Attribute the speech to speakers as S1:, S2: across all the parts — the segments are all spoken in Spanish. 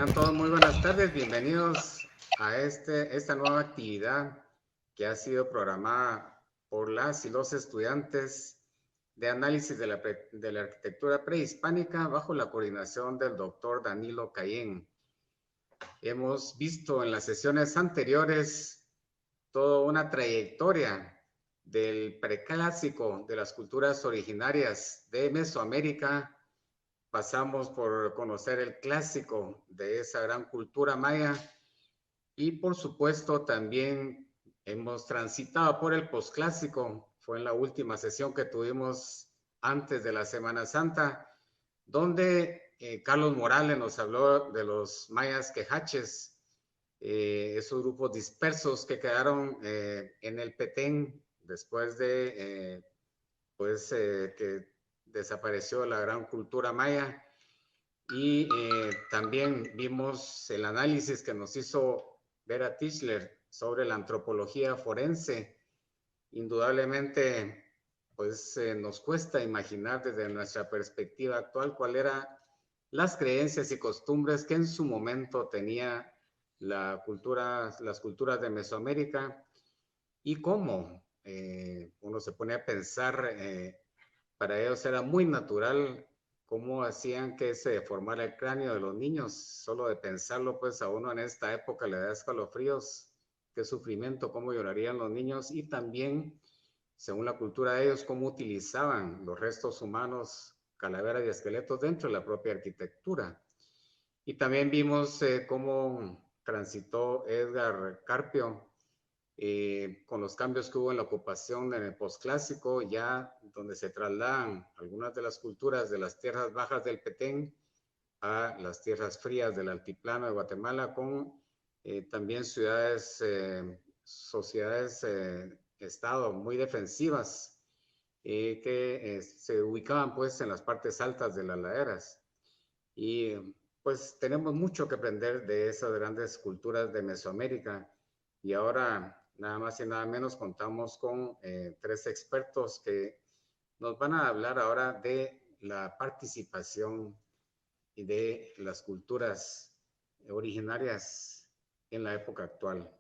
S1: Tengan todos muy buenas tardes, bienvenidos a esta nueva actividad que ha sido programada por las y los estudiantes de análisis de la arquitectura prehispánica bajo la coordinación del doctor Danilo Cayén. Hemos visto en las sesiones anteriores toda una trayectoria del preclásico de las culturas originarias de Mesoamérica. Pasamos por conocer el clásico de esa gran cultura maya y por supuesto también hemos transitado por el posclásico. Fue en la última sesión que tuvimos antes de la Semana Santa, donde Carlos Morales nos habló de los mayas quejaches, esos grupos dispersos que quedaron en el Petén después de que desapareció la gran cultura maya. Y también vimos el análisis que nos hizo Vera Tischler sobre la antropología forense. Indudablemente, pues nos cuesta imaginar desde nuestra perspectiva actual cuál eran las creencias y costumbres que en su momento tenía las culturas de Mesoamérica y cómo uno se pone a pensar, para ellos era muy natural cómo hacían que se deformara el cráneo de los niños. Solo de pensarlo, pues a uno en esta época le da escalofríos, qué sufrimiento, cómo llorarían los niños y también, según la cultura de ellos, cómo utilizaban los restos humanos, calaveras y esqueletos dentro de la propia arquitectura. Y también vimos cómo transitó Edgar Carpio con los cambios que hubo en la ocupación en el posclásico, ya donde se trasladan algunas de las culturas de las tierras bajas del Petén a las tierras frías del altiplano de Guatemala, con también ciudades, sociedades, estado muy defensivas que se ubicaban pues en las partes altas de las laderas. Y pues tenemos mucho que aprender de esas grandes culturas de Mesoamérica. Y ahora, nada más y nada menos, contamos con tres expertos que nos van a hablar ahora de la participación y de las culturas originarias en la época actual.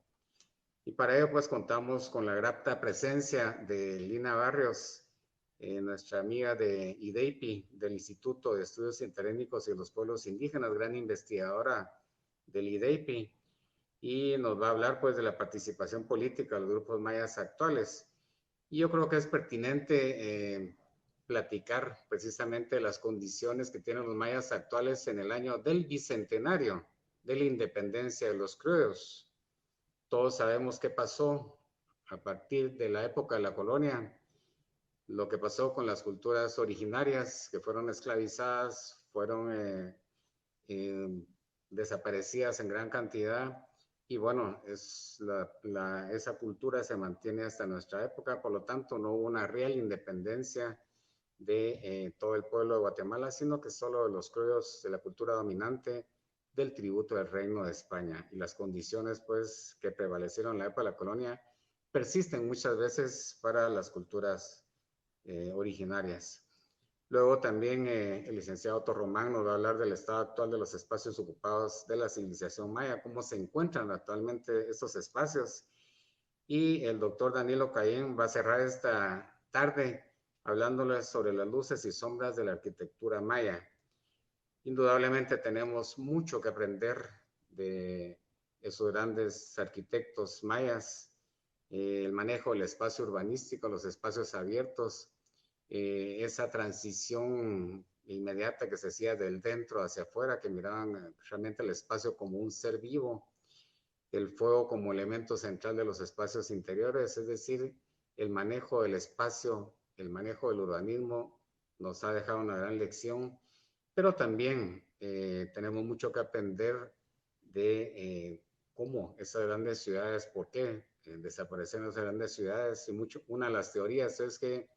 S1: Y para ello, pues contamos con la grata presencia de Lina Barrios, nuestra amiga de IDEIPI, del Instituto de Estudios Interétnicos y los Pueblos Indígenas, gran investigadora del IDEIPI, y nos va a hablar pues de la participación política de los grupos mayas actuales. Y yo creo que es pertinente platicar precisamente de las condiciones que tienen los mayas actuales en el año del bicentenario de la independencia de los criollos. Todos sabemos qué pasó a partir de la época de la colonia, lo que pasó con las culturas originarias que fueron esclavizadas, fueron desaparecidas en gran cantidad y bueno, esa cultura se mantiene hasta nuestra época, por lo tanto no hubo una real independencia de todo el pueblo de Guatemala, sino que solo de los criollos de la cultura dominante del tributo del Reino de España. Y las condiciones pues que prevalecieron en la época de la colonia persisten muchas veces para las culturas originarias. Luego también el licenciado Otto Román nos va a hablar del estado actual de los espacios ocupados de la civilización maya, cómo se encuentran actualmente estos espacios. Y el doctor Danilo Cayén va a cerrar esta tarde hablándoles sobre las luces y sombras de la arquitectura maya. Indudablemente tenemos mucho que aprender de esos grandes arquitectos mayas, el manejo del espacio urbanístico, los espacios abiertos, esa transición inmediata que se hacía del dentro hacia afuera, que miraban realmente el espacio como un ser vivo, el fuego como elemento central de los espacios interiores, es decir, el manejo del espacio, el manejo del urbanismo nos ha dejado una gran lección, pero también tenemos mucho que aprender de cómo esas grandes ciudades, por qué desaparecieron esas grandes ciudades, y una de las teorías es que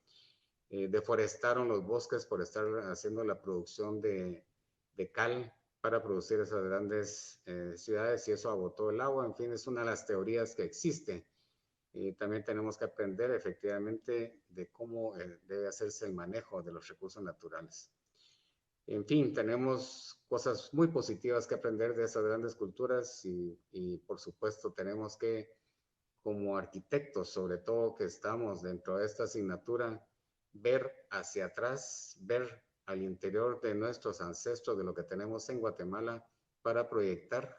S1: deforestaron los bosques por estar haciendo la producción de cal para producir esas grandes ciudades y eso agotó el agua. En fin, es una de las teorías que existe. También tenemos que aprender efectivamente de cómo debe hacerse el manejo de los recursos naturales. En fin, tenemos cosas muy positivas que aprender de esas grandes culturas y por supuesto tenemos que, como arquitectos, sobre todo que estamos dentro de esta asignatura, ver hacia atrás, ver al interior de nuestros ancestros, de lo que tenemos en Guatemala, para proyectar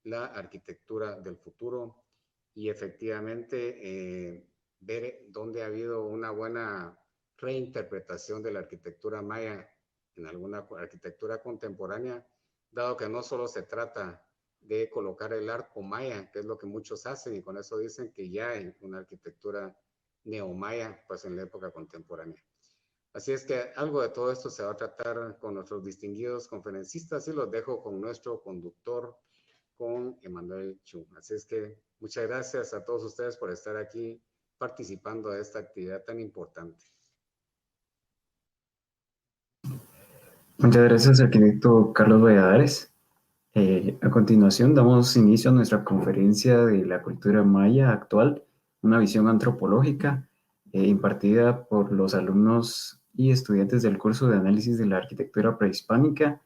S1: la arquitectura del futuro y efectivamente ver dónde ha habido una buena reinterpretación de la arquitectura maya en alguna arquitectura contemporánea, dado que no solo se trata de colocar el arco maya, que es lo que muchos hacen, y con eso dicen que ya hay una arquitectura neomaya, pues en la época contemporánea. Así es que algo de todo esto se va a tratar con nuestros distinguidos conferencistas y los dejo con nuestro conductor, con Emanuel Chu. Así es que muchas gracias a todos ustedes por estar aquí participando de esta actividad tan importante.
S2: Muchas gracias, arquitecto Carlos Valladares. A continuación, damos inicio a nuestra conferencia de la cultura maya actual, una visión antropológica, impartida por los alumnos y estudiantes del curso de análisis de la arquitectura prehispánica,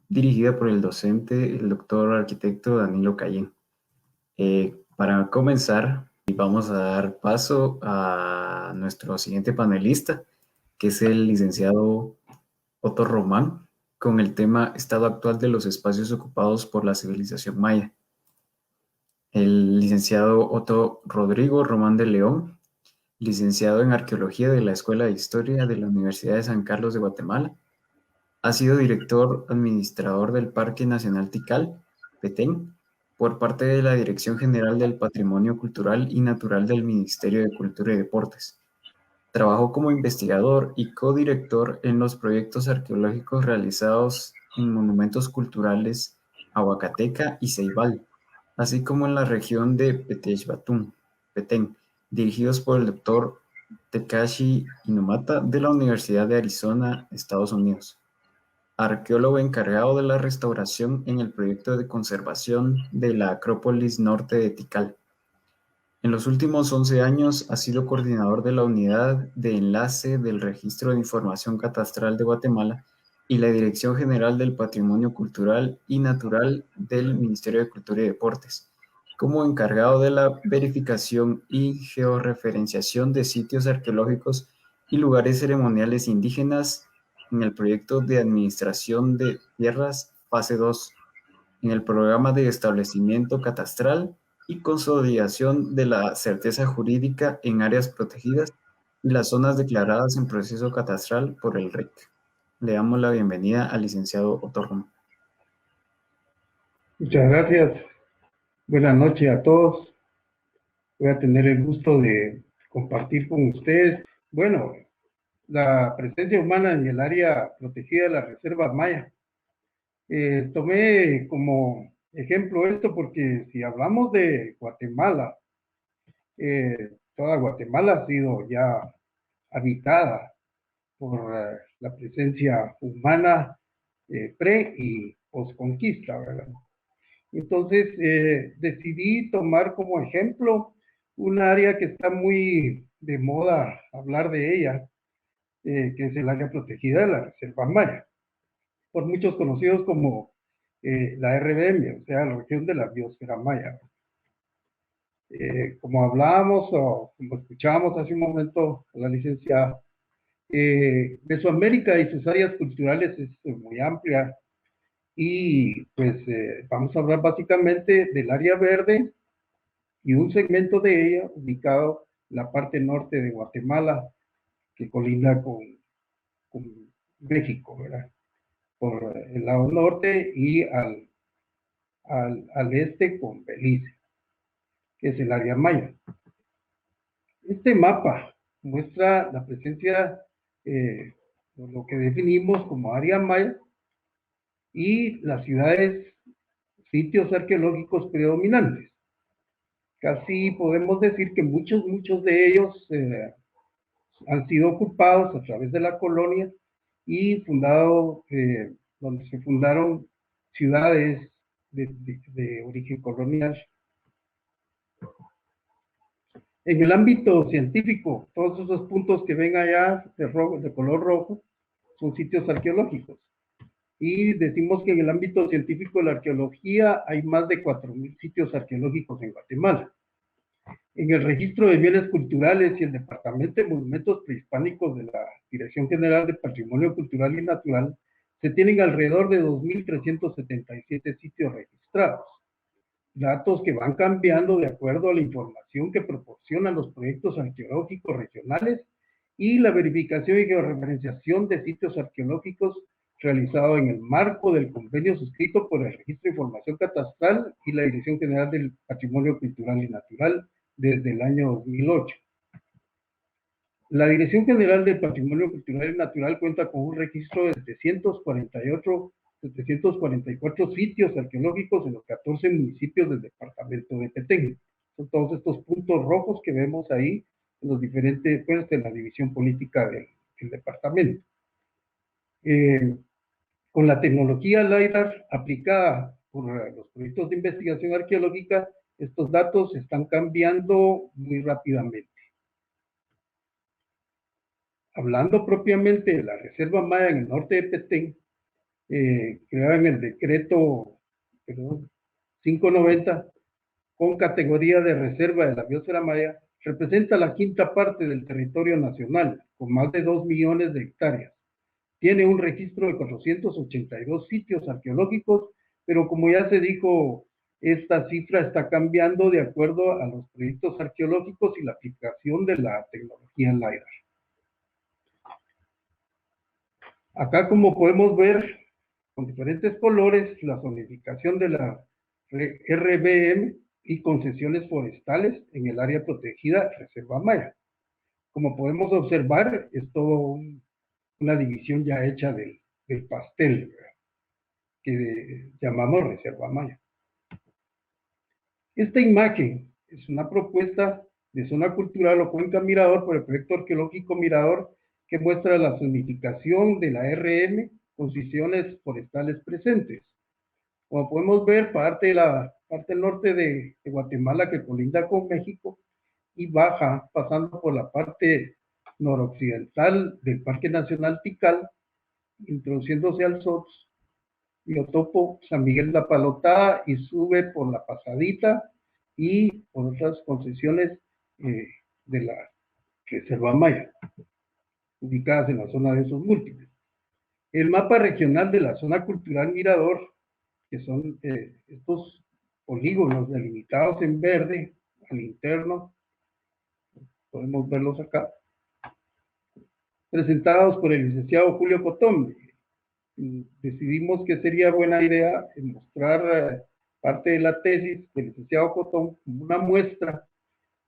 S2: dirigida por el docente, el doctor arquitecto Danilo Cayén. Para comenzar, vamos a dar paso a nuestro siguiente panelista, que es el licenciado Otto Román, con el tema Estado actual de los espacios ocupados por la civilización maya. El licenciado Otto Rodrigo Román de León, licenciado en Arqueología de la Escuela de Historia de la Universidad de San Carlos de Guatemala, ha sido director administrador del Parque Nacional Tikal, Petén, por parte de la Dirección General del Patrimonio Cultural y Natural del Ministerio de Cultura y Deportes. Trabajó como investigador y codirector en los proyectos arqueológicos realizados en monumentos culturales Ahuacateca y Ceibal, así como en la región de Petén, dirigidos por el doctor Tekashi Inumata de la Universidad de Arizona, Estados Unidos. Arqueólogo encargado de la restauración en el proyecto de conservación de la Acrópolis Norte de Tikal. En los últimos 11 años ha sido coordinador de la Unidad de Enlace del Registro de Información Catastral de Guatemala y la Dirección General del Patrimonio Cultural y Natural del Ministerio de Cultura y Deportes, como encargado de la verificación y georreferenciación de sitios arqueológicos y lugares ceremoniales indígenas en el proyecto de Administración de Tierras Fase 2, en el programa de establecimiento catastral y consolidación de la certeza jurídica en áreas protegidas y las zonas declaradas en proceso catastral por el REC. Le damos la bienvenida al licenciado Otto Román.
S3: Muchas gracias. Buenas noches a todos. Voy a tener el gusto de compartir con ustedes, bueno, la presencia humana en el área protegida de la Reserva Maya. Tomé como ejemplo esto porque si hablamos de Guatemala, toda Guatemala ha sido ya habitada por la presencia humana pre y posconquista, ¿verdad? Entonces decidí tomar como ejemplo un área que está muy de moda hablar de ella, que es el área protegida de la Reserva Maya, por muchos conocidos como la RBM, o sea, la región de la biosfera maya. Como hablábamos o como escuchábamos hace un momento la licenciada, Mesoamérica y sus áreas culturales es muy amplia. Y pues vamos a hablar básicamente del área verde y un segmento de ella ubicado en la parte norte de Guatemala, que colinda con México, ¿verdad? Por el lado norte y al este con Belice, que es el área maya. Este mapa muestra la presencia de lo que definimos como área maya y las ciudades, sitios arqueológicos predominantes. Casi podemos decir que muchos de ellos han sido ocupados a través de la colonia y donde se fundaron ciudades de origen colonial. En el ámbito científico, todos esos puntos que ven allá de color rojo son sitios arqueológicos. y decimos que en el ámbito científico de la arqueología hay más de 4.000 sitios arqueológicos en Guatemala. En el registro de bienes culturales y el Departamento de Monumentos Prehispánicos de la Dirección General de Patrimonio Cultural y Natural se tienen alrededor de 2.377 sitios registrados. Datos que van cambiando de acuerdo a la información que proporcionan los proyectos arqueológicos regionales y la verificación y georreferenciación de sitios arqueológicos realizado en el marco del convenio suscrito por el Registro de Información Catastral y la Dirección General del Patrimonio Cultural y Natural desde el año 2008. La Dirección General del Patrimonio Cultural y Natural cuenta con un registro de 744 sitios arqueológicos en los 14 municipios del departamento de Petén. Son todos estos puntos rojos que vemos ahí en los diferentes, pues, en la división política del departamento. Con la tecnología LiDAR aplicada por los proyectos de investigación arqueológica, estos datos están cambiando muy rápidamente. Hablando propiamente de la Reserva Maya en el norte de Petén, creada en el decreto 590, con categoría de reserva de la biosfera maya, representa la quinta parte del territorio nacional, con más de 2 millones de hectáreas. Tiene un registro de 482 sitios arqueológicos, pero como ya se dijo, esta cifra está cambiando de acuerdo a los proyectos arqueológicos y la aplicación de la tecnología LiDAR. Acá, como podemos ver, con diferentes colores, la zonificación de la RBM y concesiones forestales en el área protegida Reserva Maya. Como podemos observar, es todo una división ya hecha del pastel, ¿verdad?, que llamamos Reserva Maya. Esta imagen es una propuesta de zona cultural o cuenca Mirador por el proyecto arqueológico Mirador, que muestra la zonificación de la RM con concesiones forestales presentes. Como podemos ver, parte del norte de Guatemala que colinda con México y baja pasando por la parte noroccidental del Parque Nacional Tikal, introduciéndose al SOTS, biotopo San Miguel La Palotada, y sube por la Pasadita y por otras concesiones de la Reserva Maya, ubicadas en la zona de esos múltiples. El mapa regional de la zona cultural Mirador, que son estos polígonos delimitados en verde al interno, podemos verlos acá, presentados por el licenciado Julio Cotón. Decidimos que sería buena idea mostrar parte de la tesis del licenciado Cotón como una muestra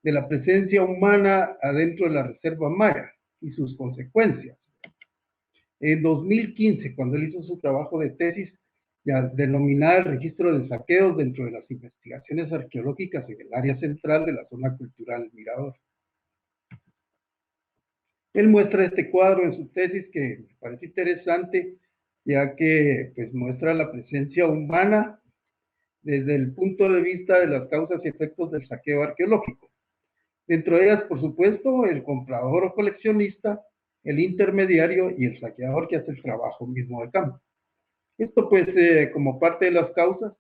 S3: de la presencia humana adentro de la Reserva Maya y sus consecuencias. En 2015, cuando él hizo su trabajo de tesis, ya denominada el registro de saqueos dentro de las investigaciones arqueológicas en el área central de la zona cultural Mirador. Él muestra este cuadro en su tesis que me parece interesante, ya que pues muestra la presencia humana desde el punto de vista de las causas y efectos del saqueo arqueológico. Dentro de ellas, por supuesto, el comprador o coleccionista, el intermediario y el saqueador que hace el trabajo mismo de campo. Esto pues como parte de las causas,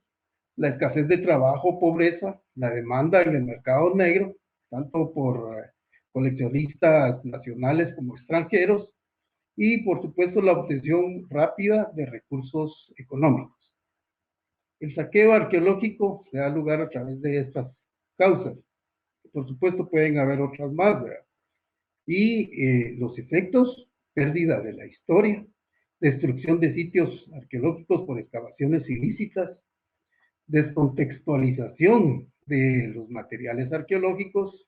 S3: la escasez de trabajo, pobreza, la demanda en el mercado negro, tanto por coleccionistas nacionales como extranjeros, y por supuesto la obtención rápida de recursos económicos. El saqueo arqueológico se da lugar a través de estas causas. Por supuesto pueden haber otras más, ¿verdad? Y los efectos: pérdida de la historia, destrucción de sitios arqueológicos por excavaciones ilícitas, descontextualización de los materiales arqueológicos,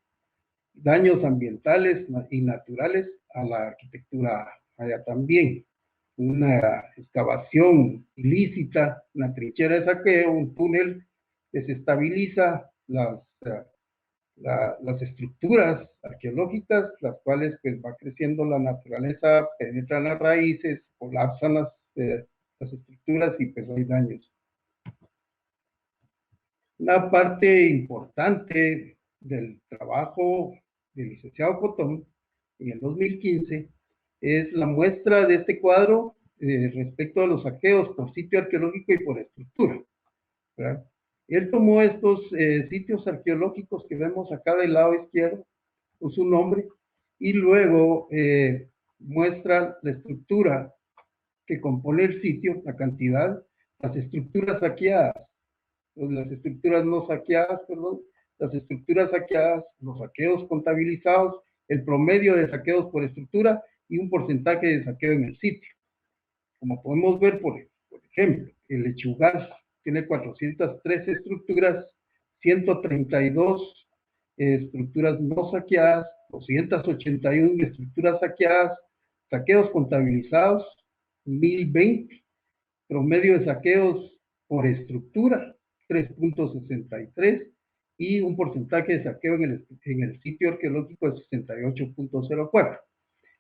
S3: daños ambientales y naturales a la arquitectura maya también. Una excavación ilícita, una trinchera de saqueo, un túnel, desestabiliza las estructuras arqueológicas, las cuales pues va creciendo la naturaleza, penetran las raíces, colapsan las estructuras y pues hay daños. Una parte importante del trabajo del licenciado Cotón en el 2015 es la muestra de este cuadro respecto a los saqueos por sitio arqueológico y por estructura, ¿verdad? Él tomó estos sitios arqueológicos que vemos acá del lado izquierdo, con su nombre, y luego muestra la estructura que compone el sitio, la cantidad, las estructuras saqueadas, las estructuras no saqueadas, perdón, las estructuras saqueadas, los saqueos contabilizados, el promedio de saqueos por estructura y un porcentaje de saqueo en el sitio. Como podemos ver, por ejemplo, el Lechugal tiene 403 estructuras, 132 estructuras no saqueadas, 281 estructuras saqueadas, saqueos contabilizados, 1020, promedio de saqueos por estructura, 3.63, y un porcentaje de saqueo en el sitio arqueológico de 68.04.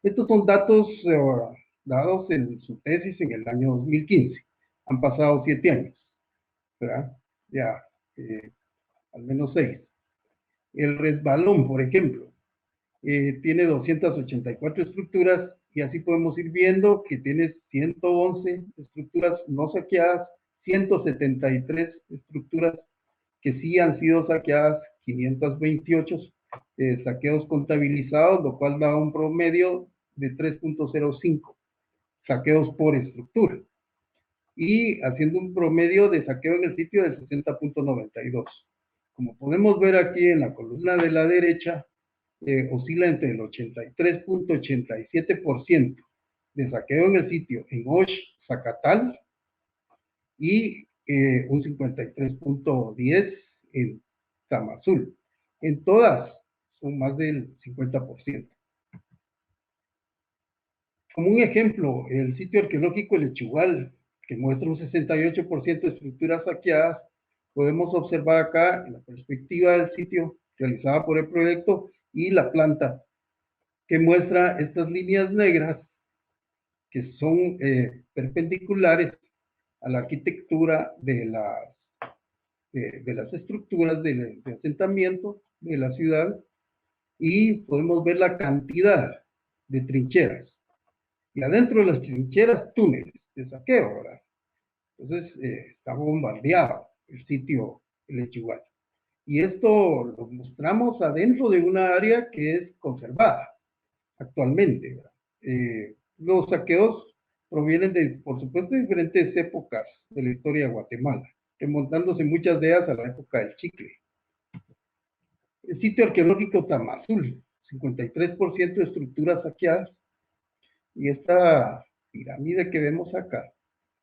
S3: Estos son datos dados en su tesis en el año 2015. Han pasado 7 años, ¿verdad? Ya, al menos 6. El Resbalón, por ejemplo, tiene 284 estructuras y así podemos ir viendo que tiene 111 estructuras no saqueadas, 173 estructuras que sí han sido saqueadas, 528 saqueos contabilizados, lo cual da un promedio de 3.05 saqueos por estructura, y haciendo un promedio de saqueo en el sitio de 60.92. Como podemos ver aquí en la columna de la derecha, oscila entre el 83.87% de saqueo en el sitio en Osh, Zacatal, y un 53.10% en Tamazul. En todas son más del 50%. Como un ejemplo, el sitio arqueológico El Lechugal, que muestra un 68% de estructuras saqueadas, podemos observar acá en la perspectiva del sitio realizada por el proyecto y la planta, que muestra estas líneas negras que son perpendiculares a la arquitectura de las estructuras de asentamiento de la ciudad, y podemos ver la cantidad de trincheras. Y adentro de las trincheras, túneles de saqueo, ¿verdad? Entonces, está bombardeado el sitio El Lechugal. Y esto lo mostramos adentro de una área que es conservada actualmente, ¿verdad? Los saqueos provienen de, por supuesto, de diferentes épocas de la historia de Guatemala, remontándose muchas de ellas a la época del chicle. El sitio arqueológico Tamazul, 53% de estructuras saqueadas, y esta pirámide que vemos acá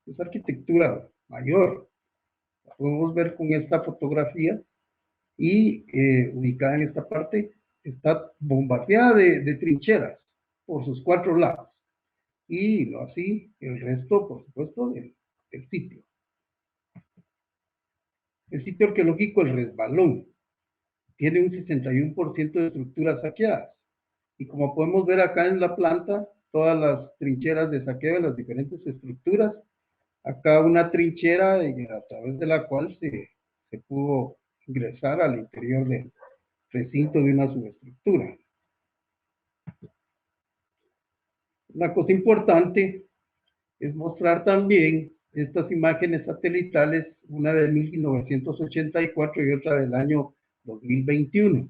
S3: es arquitectura mayor. La podemos ver con esta fotografía, y ubicada en esta parte está bombardeada de trincheras por sus 4 lados, y no así el resto, por supuesto, del sitio. El sitio arqueológico El Resbalón tiene un 61% de estructuras saqueadas, y como podemos ver acá en la planta, todas las trincheras de saqueo de las diferentes estructuras. Acá una trinchera a través de la cual se pudo ingresar al interior del recinto de una subestructura. Una cosa importante es mostrar también estas imágenes satelitales, una de 1984 y otra del año 2021.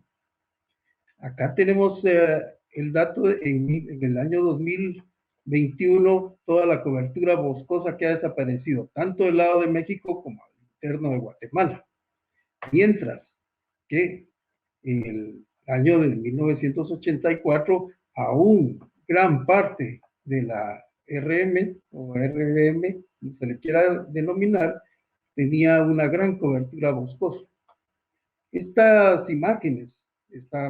S3: Acá tenemos el dato en el año 2021, toda la cobertura boscosa que ha desaparecido, tanto del lado de México como al interno de Guatemala. Mientras que en el año de 1984, aún gran parte de la RM o RBM, como se le quiera denominar, tenía una gran cobertura boscosa. Estas imágenes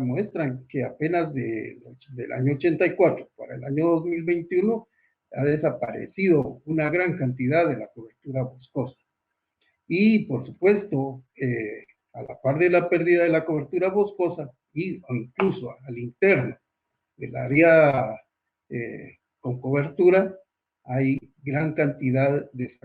S3: muestran que apenas del año 84 para el año 2021 ha desaparecido una gran cantidad de la cobertura boscosa. Y por supuesto, a la par de la pérdida de la cobertura boscosa, o incluso al interno del área con cobertura, hay gran cantidad de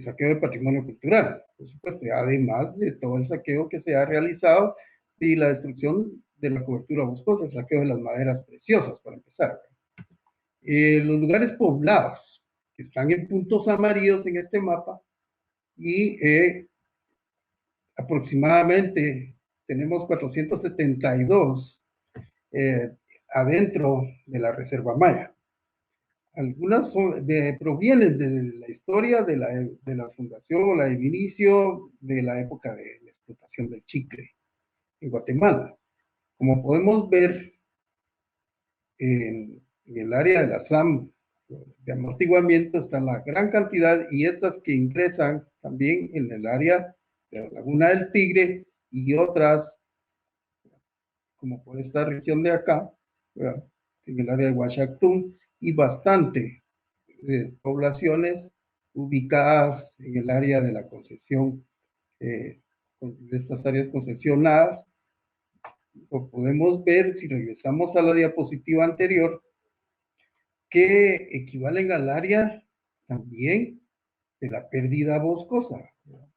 S3: saqueo de patrimonio cultural, por supuesto, además de todo el saqueo que se ha realizado y la destrucción de la cobertura boscosa, el saqueo de las maderas preciosas, para empezar. Los lugares poblados que están en puntos amarillos en este mapa, y aproximadamente tenemos 472 adentro de la Reserva Maya. Algunas provienen de la historia de la fundación o del inicio de la época de la explotación del chicle en Guatemala. Como podemos ver, en el área de la SLAM de amortiguamiento está la gran cantidad, y estas que ingresan también en el área de la Laguna del Tigre y otras, como por esta región de acá, ¿verdad?, en el área de Huachactún, y bastante poblaciones ubicadas en el área de la concesión, de estas áreas concesionadas. Lo podemos ver si regresamos a la diapositiva anterior, que equivalen al área también de la pérdida boscosa, ¿verdad?,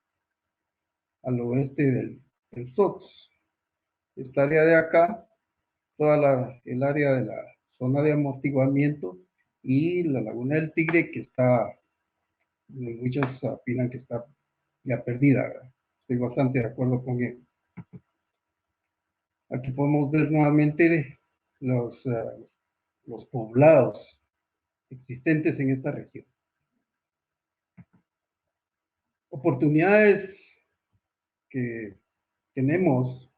S3: al oeste del SOX. Esta área de acá, el área de la zona de amortiguamiento, y la Laguna del Tigre, que está, muchos opinan que está ya perdida, ¿verdad? Estoy bastante de acuerdo con él. Aquí podemos ver nuevamente los poblados existentes en esta región. Oportunidades que tenemos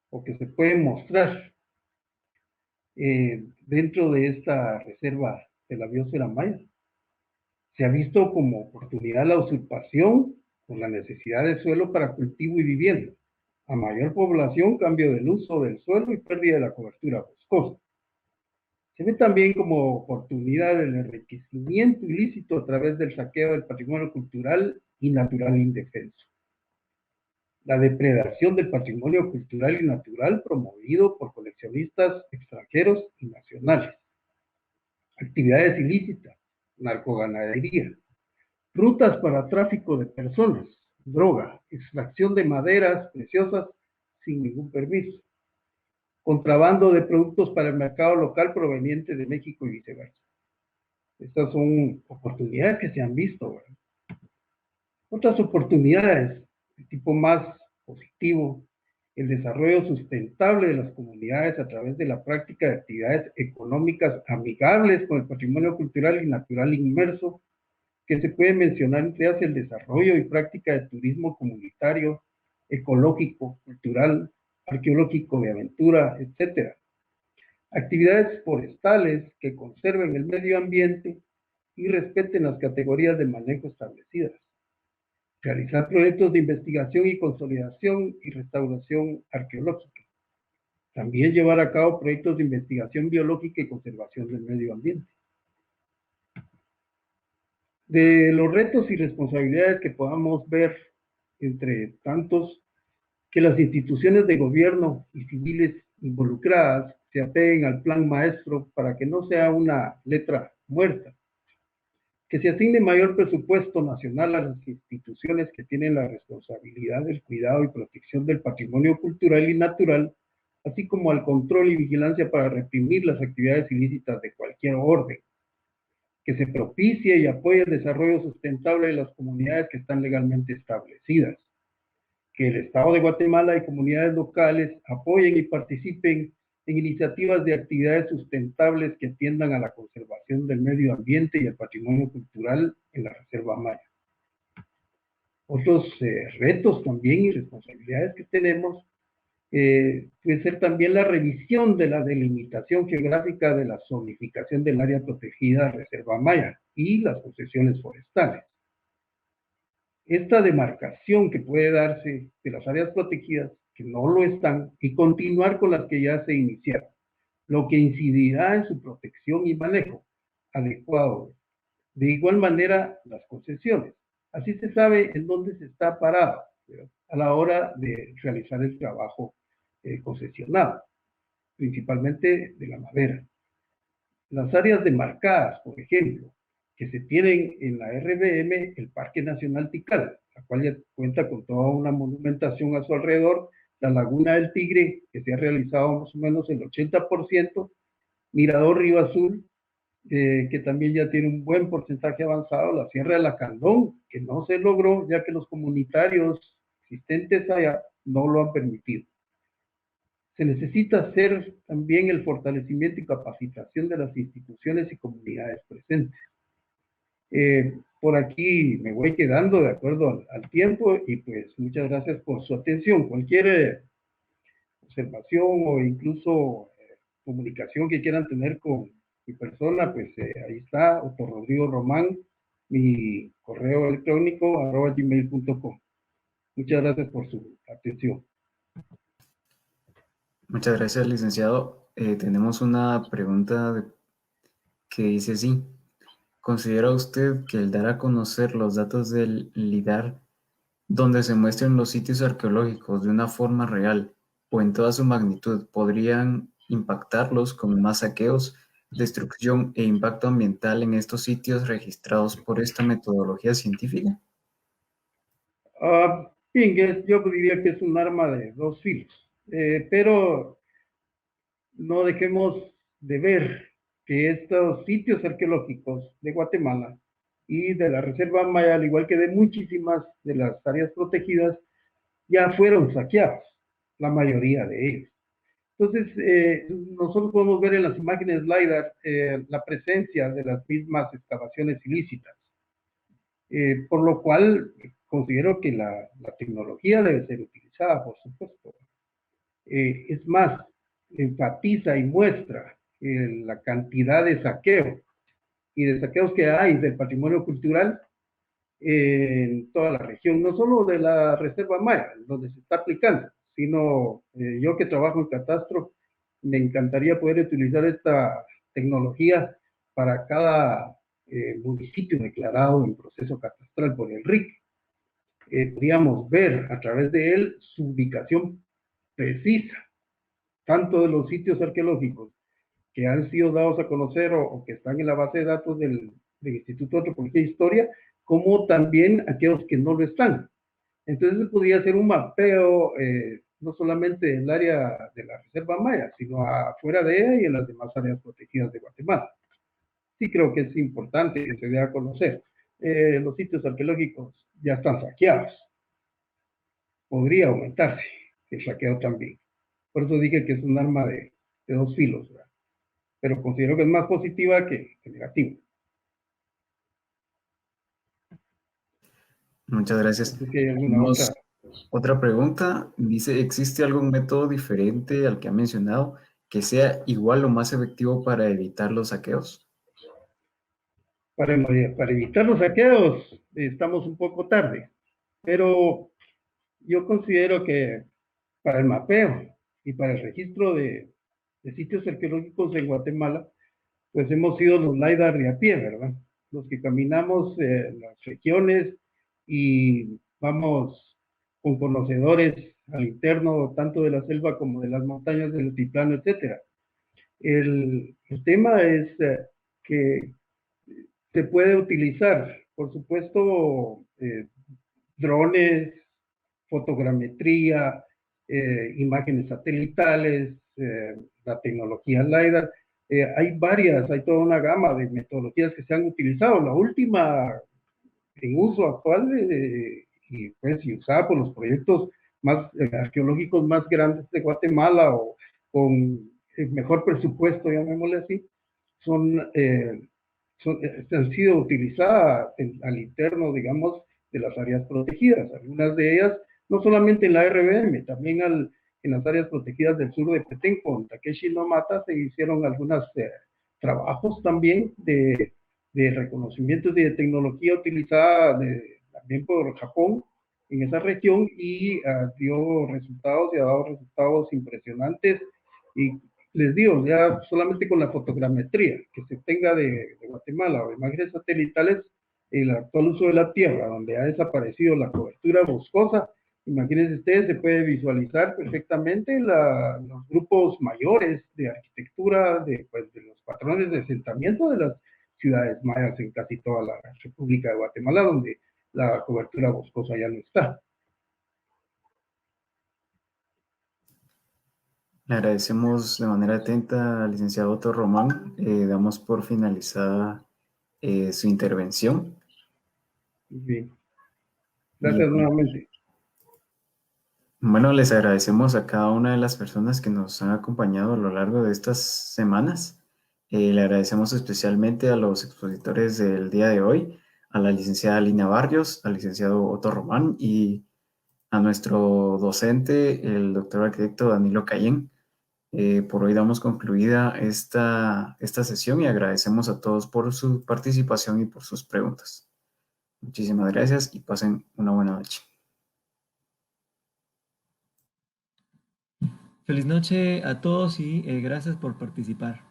S3: o que se pueden mostrar dentro de esta reserva de la biosfera maya. Se ha visto como oportunidad la usurpación por la necesidad de suelo para cultivo y vivienda. A mayor población, cambio del uso del suelo y pérdida de la cobertura boscosa. Se ve también como oportunidad el enriquecimiento ilícito a través del saqueo del patrimonio cultural y natural indefenso. La depredación del patrimonio cultural y natural promovido por coleccionistas extranjeros y nacionales. Actividades ilícitas, narcoganadería, rutas para tráfico de personas, droga, extracción de maderas preciosas sin ningún permiso, contrabando de productos para el mercado local proveniente de México y viceversa. Estas son oportunidades que se han visto, ¿verdad? Otras oportunidades de tipo más positivo, el desarrollo sustentable de las comunidades a través de la práctica de actividades económicas amigables con el patrimonio cultural y natural inmerso, que se puede mencionar entre ellas el desarrollo y práctica de turismo comunitario, ecológico, cultural, arqueológico, de aventura, etc. Actividades forestales que conserven el medio ambiente y respeten las categorías de manejo establecidas. Realizar proyectos de investigación y consolidación y restauración arqueológica. También llevar a cabo proyectos de investigación biológica y conservación del medio ambiente. De los retos y responsabilidades que podamos ver, entre tantos, que las instituciones de gobierno y civiles involucradas se apeguen al plan maestro para que no sea una letra muerta, que se asigne mayor presupuesto nacional a las instituciones que tienen la responsabilidad del cuidado y protección del patrimonio cultural y natural, así como al control y vigilancia para reprimir las actividades ilícitas de cualquier orden, que se propicie y apoye el desarrollo sustentable de las comunidades que están legalmente establecidas, que el Estado de Guatemala y comunidades locales apoyen y participen en iniciativas de actividades sustentables que atiendan a la conservación del medio ambiente y el patrimonio cultural en la Reserva Maya. Otros retos también y responsabilidades que tenemos puede ser también la revisión de la delimitación geográfica de la zonificación del área protegida Reserva Maya y las concesiones forestales. Esta demarcación que puede darse de las áreas protegidas que no lo están y continuar con las que ya se iniciaron, lo que incidirá en su protección y manejo adecuado. De igual manera, las concesiones. Así se sabe en dónde se está parado, ¿verdad?, a la hora de realizar el trabajo concesionado, principalmente de la madera. Las áreas demarcadas, por ejemplo, que se tienen en la RBM, el Parque Nacional Tikal, la cual ya cuenta con toda una monumentación a su alrededor, la Laguna del Tigre, que se ha realizado más o menos el 80%, Mirador Río Azul, que también ya tiene un buen porcentaje avanzado, la Sierra de Lacandón, que no se logró ya que los comunitarios existentes allá no lo han permitido. Se necesita hacer también el fortalecimiento y capacitación de las instituciones y comunidades presentes. Por aquí me voy quedando de acuerdo al tiempo y pues muchas gracias por su atención. Cualquier observación o incluso comunicación que quieran tener con mi persona, pues ahí está, Otto Rodrigo Román, mi correo electrónico @gmail.com. Muchas gracias por su atención.
S2: Muchas gracias, licenciado. Tenemos una pregunta que dice así. ¿Considera usted que el dar a conocer los datos del LIDAR, donde se muestren los sitios arqueológicos de una forma real o en toda su magnitud, podrían impactarlos con más saqueos, destrucción e impacto ambiental en estos sitios registrados por esta metodología científica?
S3: Bien, yo diría que es un arma de dos filos, pero no dejemos de ver que estos sitios arqueológicos de Guatemala y de la Reserva Maya, al igual que de muchísimas de las áreas protegidas, ya fueron saqueados, la mayoría de ellos. Entonces, nosotros podemos ver en las imágenes LiDAR la presencia de las mismas excavaciones ilícitas, por lo cual considero que la tecnología debe ser utilizada, por supuesto. Es más, enfatiza y muestra la cantidad de saqueos y de saqueos que hay del patrimonio cultural en toda la región, no solo de la Reserva Maya, donde se está aplicando, sino yo que trabajo en catastro, me encantaría poder utilizar esta tecnología para cada municipio declarado en proceso catastral por el RIC. Podríamos ver a través de él su ubicación precisa, tanto de los sitios arqueológicos que han sido dados a conocer o que están en la base de datos del Instituto de Antropología e Historia, como también aquellos que no lo están. Entonces podría ser un mapeo no solamente del área de la Reserva Maya, sino afuera de ella y en las demás áreas protegidas de Guatemala. Sí creo que es importante que se dé a conocer. Los sitios arqueológicos ya están saqueados. Podría aumentarse el saqueo también. Por eso dije que es un arma de dos filos, ¿verdad? Pero considero que es más positiva que negativa.
S2: Muchas gracias.
S3: No sé si hay alguna otra.
S2: Otra pregunta, dice, ¿existe algún método diferente al que ha mencionado que sea igual o más efectivo para evitar los saqueos?
S3: Para evitar los saqueos estamos un poco tarde, pero yo considero que para el mapeo y para el registro de sitios arqueológicos en Guatemala, pues hemos sido los LiDAR de a pie, ¿verdad? Los que caminamos las regiones y vamos con conocedores al interno, tanto de la selva como de las montañas del altiplano, etc. El tema es que se puede utilizar, por supuesto, drones, fotogrametría, imágenes satelitales, la tecnología LiDAR. Hay toda una gama de metodologías que se han utilizado. La última en uso actual y pues y usada por los proyectos más arqueológicos más grandes de Guatemala o con el mejor presupuesto, llamémosle así, han sido utilizadas al interno, digamos, de las áreas protegidas. Algunas de ellas, no solamente en la RBM, también en las áreas protegidas del sur de Petén, con Takeshi no Mata, se hicieron algunos trabajos también de reconocimientos y de tecnología utilizada también por Japón en esa región y dio resultados y ha dado resultados impresionantes. Y les digo, ya solamente con la fotogrametría que se tenga de Guatemala o imágenes satelitales, el actual uso de la tierra, donde ha desaparecido la cobertura boscosa, imagínense ustedes, se puede visualizar perfectamente los grupos mayores de arquitectura, de los patrones de asentamiento de las ciudades mayas en casi toda la República de Guatemala, donde la cobertura boscosa ya no está.
S2: Le agradecemos de manera atenta al licenciado Otto Román. Damos por finalizada su intervención.
S3: Bien.
S2: Y
S3: Gracias nuevamente.
S2: bueno, les agradecemos a cada una de las personas que nos han acompañado a lo largo de estas semanas. Le agradecemos especialmente a los expositores del día de hoy, a la licenciada Lina Barrios, al licenciado Otto Román y a nuestro docente, el doctor arquitecto Danilo Cayén. Por hoy damos concluida esta sesión y agradecemos a todos por su participación y por sus preguntas. Muchísimas gracias y pasen una buena noche.
S4: Feliz noche a todos y gracias por participar.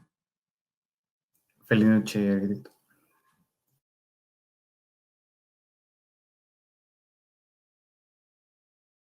S2: Feliz noche, arquitecto.